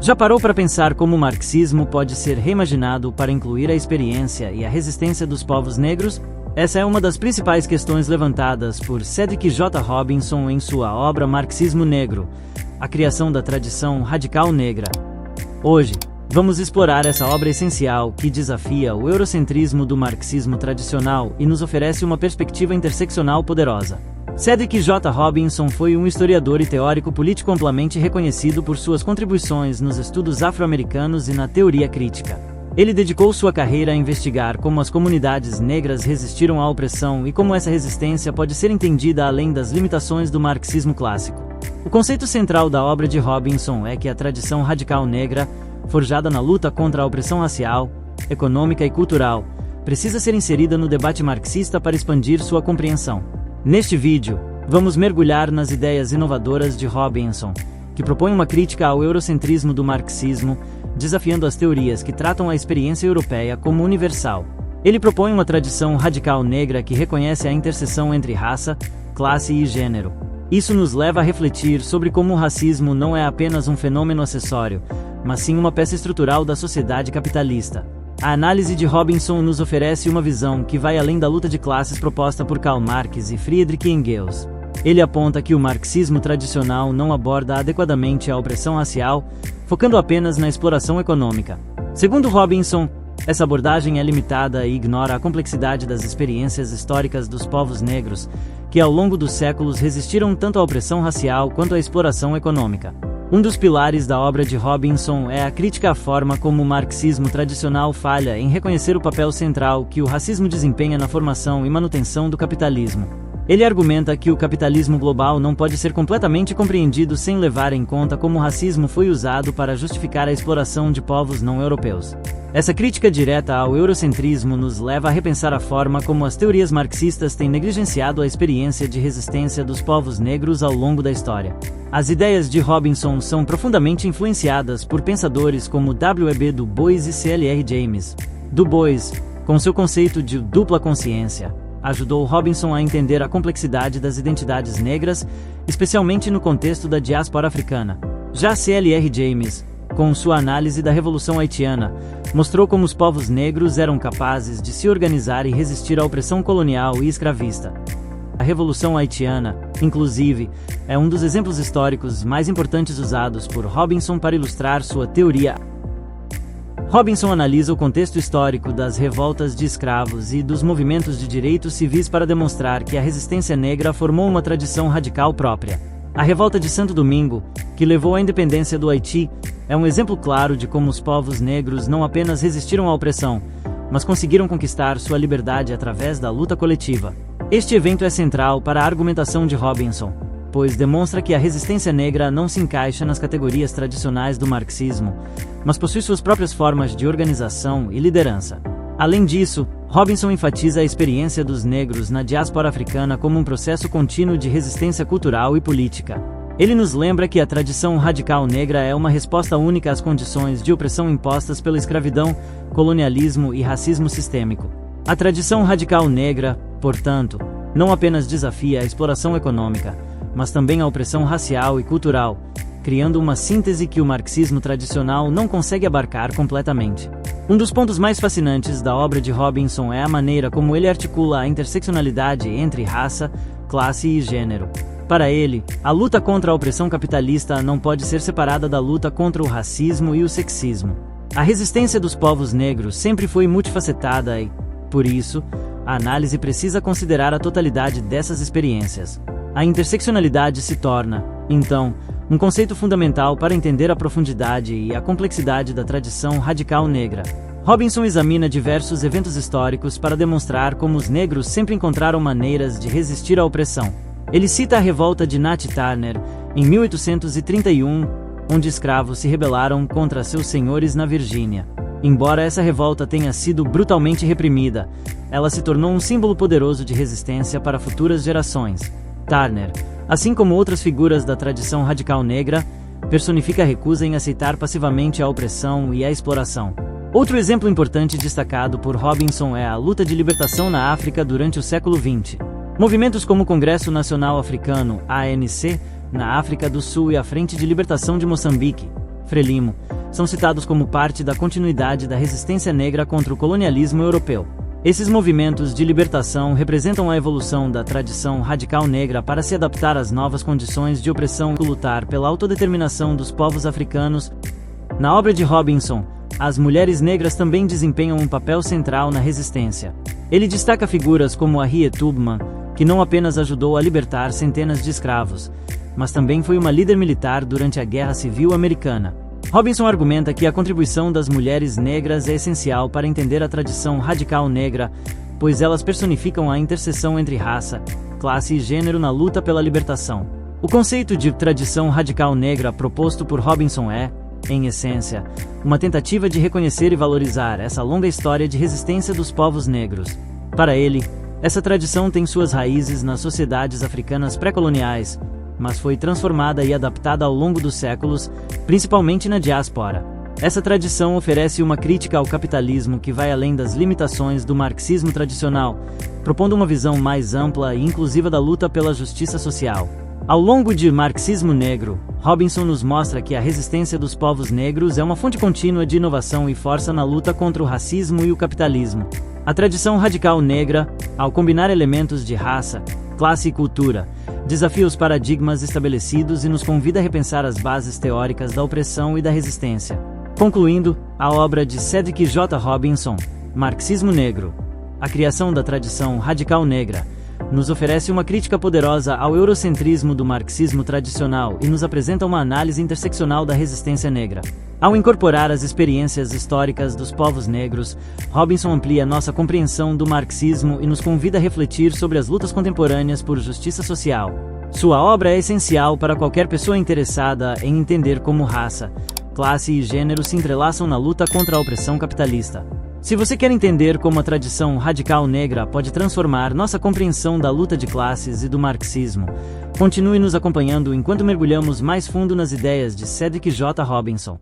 Já parou para pensar como o marxismo pode ser reimaginado para incluir a experiência e a resistência dos povos negros? Essa é uma das principais questões levantadas por Cedric J. Robinson em sua obra Marxismo Negro, a criação da tradição radical negra. Hoje, vamos explorar essa obra essencial que desafia o eurocentrismo do marxismo tradicional e nos oferece uma perspectiva interseccional poderosa. Cedric J. Robinson foi um historiador e teórico político amplamente reconhecido por suas contribuições nos estudos afro-americanos e na teoria crítica. Ele dedicou sua carreira a investigar como as comunidades negras resistiram à opressão e como essa resistência pode ser entendida além das limitações do marxismo clássico. O conceito central da obra de Robinson é que a tradição radical negra, forjada na luta contra a opressão racial, econômica e cultural, precisa ser inserida no debate marxista para expandir sua compreensão. Neste vídeo, vamos mergulhar nas ideias inovadoras de Robinson, que propõe uma crítica ao eurocentrismo do marxismo, desafiando as teorias que tratam a experiência europeia como universal. Ele propõe uma tradição radical negra que reconhece a interseção entre raça, classe e gênero. Isso nos leva a refletir sobre como o racismo não é apenas um fenômeno acessório, mas sim uma peça estrutural da sociedade capitalista. A análise de Robinson nos oferece uma visão que vai além da luta de classes proposta por Karl Marx e Friedrich Engels. Ele aponta que o marxismo tradicional não aborda adequadamente a opressão racial, focando apenas na exploração econômica. Segundo Robinson, essa abordagem é limitada e ignora a complexidade das experiências históricas dos povos negros, que ao longo dos séculos resistiram tanto à opressão racial quanto à exploração econômica. Um dos pilares da obra de Robinson é a crítica à forma como o marxismo tradicional falha em reconhecer o papel central que o racismo desempenha na formação e manutenção do capitalismo. Ele argumenta que o capitalismo global não pode ser completamente compreendido sem levar em conta como o racismo foi usado para justificar a exploração de povos não europeus. Essa crítica direta ao eurocentrismo nos leva a repensar a forma como as teorias marxistas têm negligenciado a experiência de resistência dos povos negros ao longo da história. As ideias de Robinson são profundamente influenciadas por pensadores como W.E.B. Du Bois e C.L.R. James. Du Bois, com seu conceito de dupla consciência, ajudou Robinson a entender a complexidade das identidades negras, especialmente no contexto da diáspora africana. Já C.L.R. James, com sua análise da Revolução Haitiana, mostrou como os povos negros eram capazes de se organizar e resistir à opressão colonial e escravista. A Revolução Haitiana, inclusive, é um dos exemplos históricos mais importantes usados por Robinson para ilustrar sua teoria. Robinson analisa o contexto histórico das revoltas de escravos e dos movimentos de direitos civis para demonstrar que a resistência negra formou uma tradição radical própria. A Revolta de Santo Domingo, que levou à independência do Haiti, é um exemplo claro de como os povos negros não apenas resistiram à opressão, mas conseguiram conquistar sua liberdade através da luta coletiva. Este evento é central para a argumentação de Robinson, pois demonstra que a resistência negra não se encaixa nas categorias tradicionais do marxismo, mas possui suas próprias formas de organização e liderança. Além disso, Robinson enfatiza a experiência dos negros na diáspora africana como um processo contínuo de resistência cultural e política. Ele nos lembra que a tradição radical negra é uma resposta única às condições de opressão impostas pela escravidão, colonialismo e racismo sistêmico. A tradição radical negra, portanto, não apenas desafia a exploração econômica, mas também a opressão racial e cultural, criando uma síntese que o marxismo tradicional não consegue abarcar completamente. Um dos pontos mais fascinantes da obra de Robinson é a maneira como ele articula a interseccionalidade entre raça, classe e gênero. Para ele, a luta contra a opressão capitalista não pode ser separada da luta contra o racismo e o sexismo. A resistência dos povos negros sempre foi multifacetada e, por isso, a análise precisa considerar a totalidade dessas experiências. A interseccionalidade se torna, então, um conceito fundamental para entender a profundidade e a complexidade da tradição radical negra. Robinson examina diversos eventos históricos para demonstrar como os negros sempre encontraram maneiras de resistir à opressão. Ele cita a revolta de Nat Turner, em 1831, onde escravos se rebelaram contra seus senhores na Virgínia. Embora essa revolta tenha sido brutalmente reprimida, ela se tornou um símbolo poderoso de resistência para futuras gerações. Turner, assim como outras figuras da tradição radical negra, personifica a recusa em aceitar passivamente a opressão e a exploração. Outro exemplo importante destacado por Robinson é a luta de libertação na África durante o século XX. Movimentos como o Congresso Nacional Africano, ANC, na África do Sul e a Frente de Libertação de Moçambique, Frelimo, são citados como parte da continuidade da resistência negra contra o colonialismo europeu. Esses movimentos de libertação representam a evolução da tradição radical negra para se adaptar às novas condições de opressão e lutar pela autodeterminação dos povos africanos. Na obra de Robinson, as mulheres negras também desempenham um papel central na resistência. Ele destaca figuras como Harriet Tubman, que não apenas ajudou a libertar centenas de escravos, mas também foi uma líder militar durante a Guerra Civil Americana. Robinson argumenta que a contribuição das mulheres negras é essencial para entender a tradição radical negra, pois elas personificam a interseção entre raça, classe e gênero na luta pela libertação. O conceito de tradição radical negra proposto por Robinson é, em essência, uma tentativa de reconhecer e valorizar essa longa história de resistência dos povos negros. Para ele, essa tradição tem suas raízes nas sociedades africanas pré-coloniais, mas foi transformada e adaptada ao longo dos séculos, principalmente na diáspora. Essa tradição oferece uma crítica ao capitalismo que vai além das limitações do marxismo tradicional, propondo uma visão mais ampla e inclusiva da luta pela justiça social. Ao longo de Marxismo Negro, Robinson nos mostra que a resistência dos povos negros é uma fonte contínua de inovação e força na luta contra o racismo e o capitalismo. A tradição radical negra, ao combinar elementos de raça, classe e cultura, desafia os paradigmas estabelecidos e nos convida a repensar as bases teóricas da opressão e da resistência. Concluindo, a obra de Cedric J. Robinson, Marxismo Negro, a criação da tradição radical negra, nos oferece uma crítica poderosa ao eurocentrismo do marxismo tradicional e nos apresenta uma análise interseccional da resistência negra. Ao incorporar as experiências históricas dos povos negros, Robinson amplia nossa compreensão do marxismo e nos convida a refletir sobre as lutas contemporâneas por justiça social. Sua obra é essencial para qualquer pessoa interessada em entender como raça, classe e gênero se entrelaçam na luta contra a opressão capitalista. Se você quer entender como a tradição radical negra pode transformar nossa compreensão da luta de classes e do marxismo, continue nos acompanhando enquanto mergulhamos mais fundo nas ideias de Cedric J. Robinson.